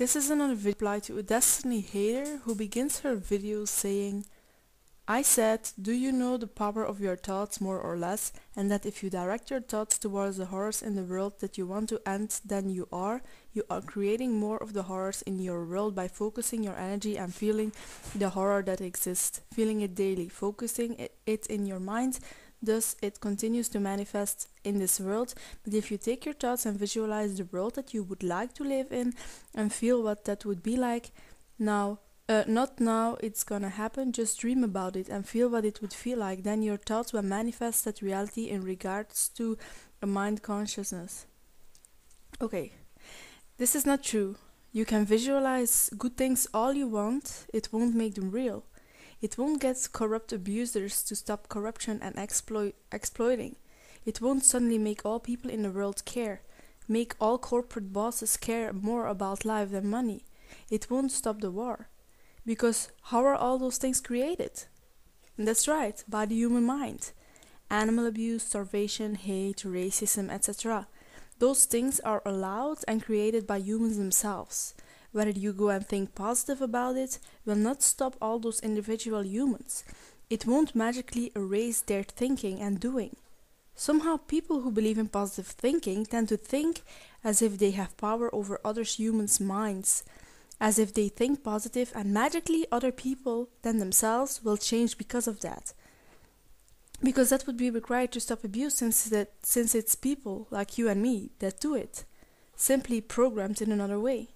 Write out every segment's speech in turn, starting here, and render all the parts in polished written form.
This is another reply to a Destiny hater who begins her video saying, I said, do you know the power of your thoughts more or less, and that if you direct your thoughts towards the horrors in the world that you want to end than you are creating more of the horrors in your world by focusing your energy and feeling the horror that exists, feeling it daily, focusing it in your mind. Thus, it continues to manifest in this world. But if you take your thoughts and visualize the world that you would like to live in and feel what that would be like, not now it's gonna happen, just dream about it and feel what it would feel like. Then your thoughts will manifest that reality in regards to a mind consciousness. Okay, this is not true. You can visualize good things all you want, it won't make them real. It won't get corrupt abusers to stop corruption and exploiting. It won't suddenly make all people in the world care, make all corporate bosses care more about life than money. It won't stop the war. Because how are all those things created? And that's right, by the human mind. Animal abuse, starvation, hate, racism, etc. Those things are allowed and created by humans themselves. Whether you go and think positive about it will not stop all those individual humans. It won't magically erase their thinking and doing. Somehow people who believe in positive thinking tend to think as if they have power over other humans' minds, as if they think positive and magically other people than themselves will change because of that. Because that would be required to stop abuse since it's people like you and me that do it, simply programmed in another way.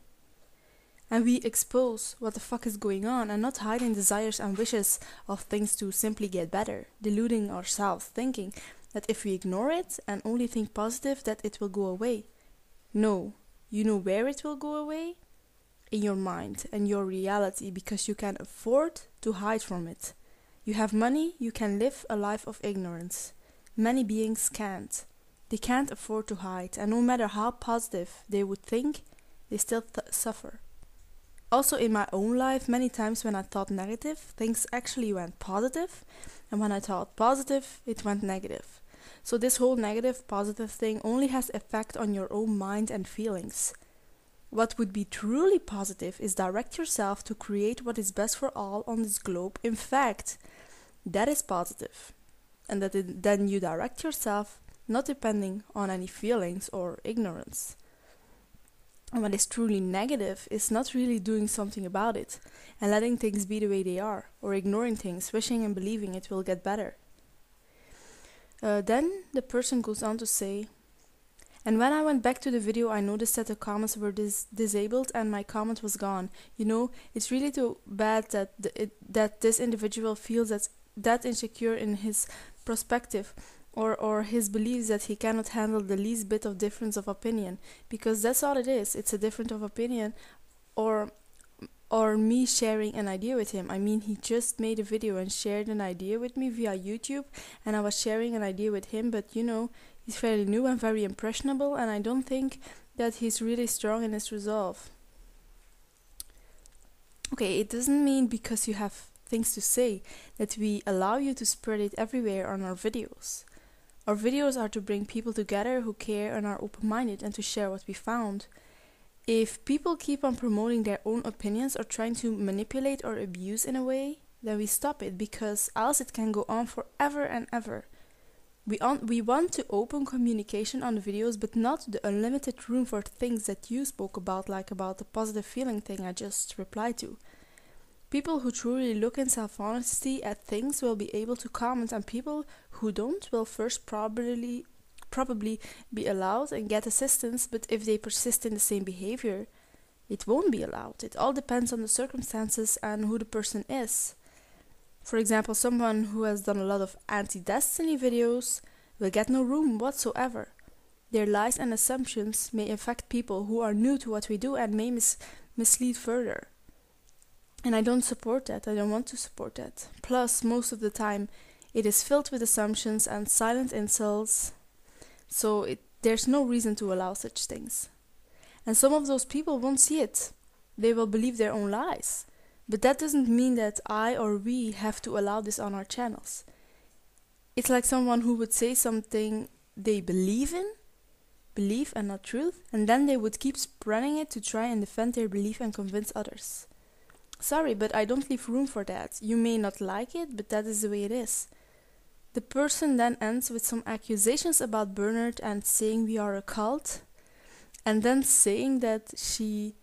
And we expose what the fuck is going on and not hiding desires and wishes of things to simply get better, deluding ourselves, thinking that if we ignore it and only think positive that it will go away. No, you know where it will go away? In your mind and your reality, because you can afford to hide from it. You have money, you can live a life of ignorance. Many beings can't. They can't afford to hide, and no matter how positive they would think, they still suffer. Also in my own life, many times when I thought negative, things actually went positive, and when I thought positive, it went negative. So this whole negative positive thing only has effect on your own mind and feelings. What would be truly positive is direct yourself to create what is best for all on this globe. In fact, that is positive. And then you direct yourself, not depending on any feelings or ignorance. And what is truly negative is not really doing something about it and letting things be the way they are, or ignoring things, wishing and believing it will get better. Then the person goes on to say, and when I went back to the video, I noticed that the comments were disabled and my comment was gone. You know, it's really too bad that this individual feels that insecure in his perspective or his beliefs that he cannot handle the least bit of difference of opinion. Because that's all it is. It's a difference of opinion or me sharing an idea with him. I mean, he just made a video and shared an idea with me via YouTube, and I was sharing an idea with him, but you know, he's fairly new and very impressionable, and I don't think that he's really strong in his resolve. Okay, it doesn't mean because you have things to say that we allow you to spread it everywhere on our videos. Our videos are to bring people together who care and are open-minded and to share what we found. If people keep on promoting their own opinions or trying to manipulate or abuse in a way, then we stop it, because else it can go on forever and ever. We want to open communication on the videos, but not the unlimited room for things that you spoke about, like about the positive feeling thing I just replied to. People who truly look in self-honesty at things will be able to comment, and people who don't will first probably be allowed and get assistance, but if they persist in the same behavior, it won't be allowed. It all depends on the circumstances and who the person is. For example, someone who has done a lot of anti-Destiny videos will get no room whatsoever. Their lies and assumptions may affect people who are new to what we do and may mislead further. And I don't support that. I don't want to support that. Plus, most of the time, it is filled with assumptions and silent insults. So there's no reason to allow such things. And some of those people won't see it. They will believe their own lies. But that doesn't mean that I or we have to allow this on our channels. It's like someone who would say something they believe in, belief and not truth, and then they would keep spreading it to try and defend their belief and convince others. Sorry, but I don't leave room for that. You may not like it, but that is the way it is. The person then ends with some accusations about Bernard and saying we are a cult, and then saying that she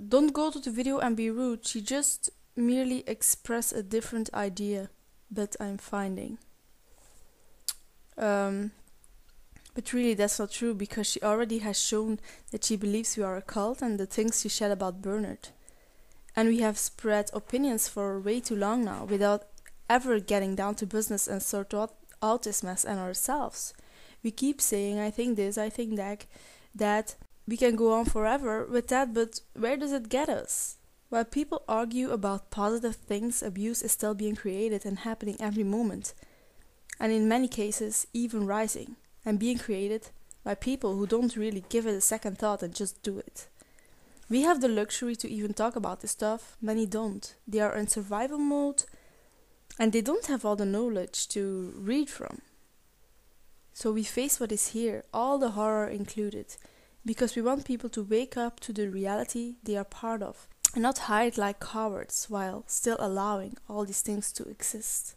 don't go to the video and be rude, she just merely express a different idea that I'm finding. But really that's not true, because she already has shown that she believes we are a cult and the things she said about Bernard. And we have spread opinions for way too long now without ever getting down to business and sort out this mess and ourselves. We keep saying I think this, I think that. We can go on forever with that, but where does it get us? While people argue about positive things, abuse is still being created and happening every moment. And in many cases, even rising and being created by people who don't really give it a second thought and just do it. We have the luxury to even talk about this stuff, many don't. They are in survival mode and they don't have all the knowledge to read from. So we face what is here, all the horror included, because we want people to wake up to the reality they are part of and not hide like cowards while still allowing all these things to exist.